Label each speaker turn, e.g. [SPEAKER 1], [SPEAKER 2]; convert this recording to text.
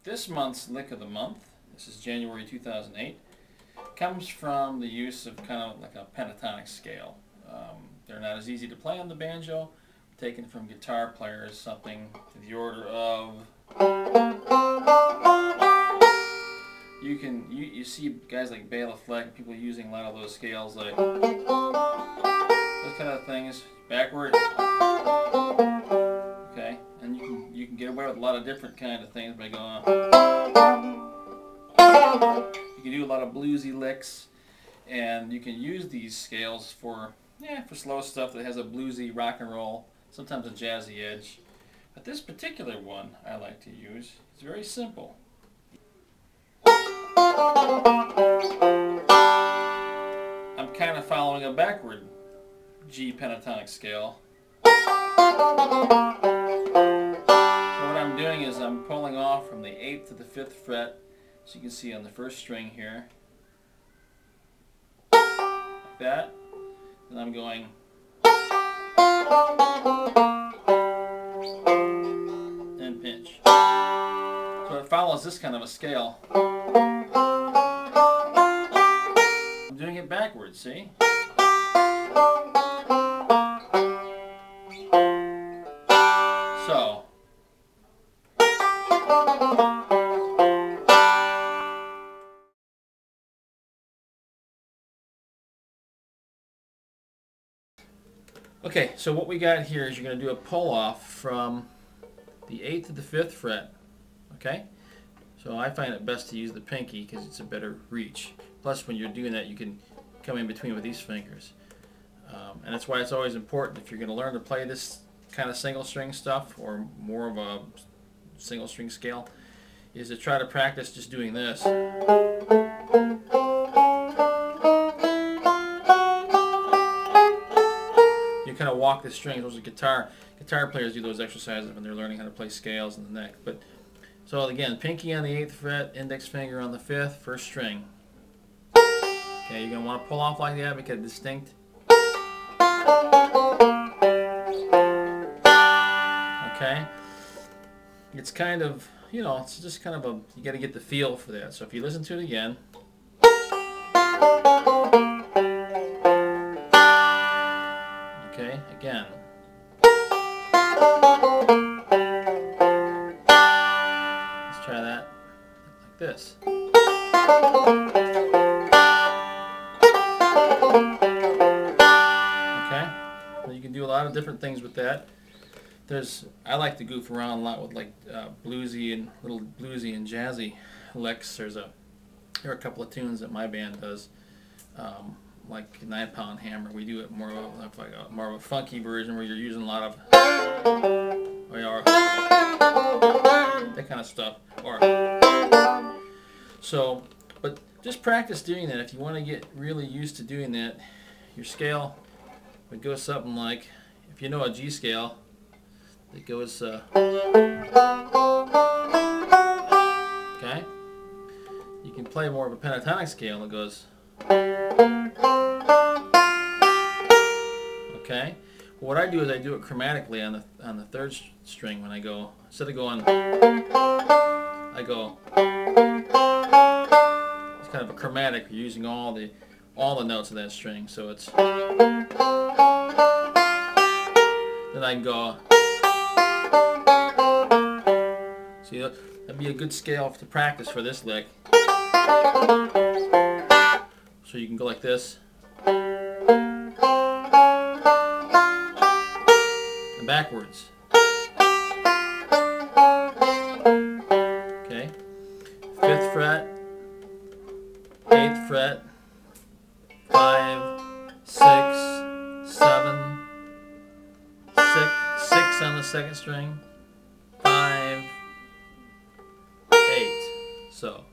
[SPEAKER 1] This month's lick of the month, this is January 2008, comes from the use of kind of like a pentatonic scale. They're not as easy to play on the banjo, taken from guitar players, something to the order of... You see guys like Bela Fleck, people using a lot of those scales, like those kind of things, backward. Okay, and you can get away with a lot of different kind of things by going. You can do a lot of bluesy licks, and you can use these scales for slow stuff that has a bluesy rock and roll, sometimes a jazzy edge. But this particular one I like to use is very simple. I'm kind of following a backward G pentatonic scale. So what I'm doing is I'm pulling off from the 8th to the 5th fret, so you can see on the first string here, like that, and I'm going and pinch. So it follows this kind of a scale. I'm doing it backwards, see? So okay, so what we got here is you're going to do a pull off from the 8th to the 5th fret. Okay? So I find it best to use the pinky because it's a better reach. Plus, when you're doing that, you can come in between with these fingers. And that's why it's always important, if you're going to learn to play this kind of single string stuff, or more of a single string scale, is to try to practice just doing this. You kind of walk the strings. Those are guitar players do those exercises when they're learning how to play scales in the neck. But so again, pinky on the 8th fret, index finger on the 5th, first string. Okay, you're going to want to pull off like that, make it distinct. Okay, it's kind of, it's just kind of you got to get the feel for that. So if you listen to it again. Okay, again. Let's try that like this. Okay, well, you can do a lot of different things with that. I like to goof around a lot with like bluesy and jazzy licks. There are a couple of tunes that my band does, like 9 Pound Hammer. We do it more of a funky version where you're using a lot of that kind of stuff. But just practice doing that. If you want to get really used to doing that, your scale would go something like, if you know a G scale, it goes, okay? You can play more of a pentatonic scale. It goes, okay? Well, what I do is I do it chromatically on the 3rd string when I go, instead of going, I go, it's kind of a chromatic. You're using all the notes of that string, so it's, then I can go. See, that'd be a good scale to practice for this lick. So you can go like this. And backwards. Okay. 5th fret, 8th fret, 5, 6, 7, 6 on the 2nd string, 5, 8. So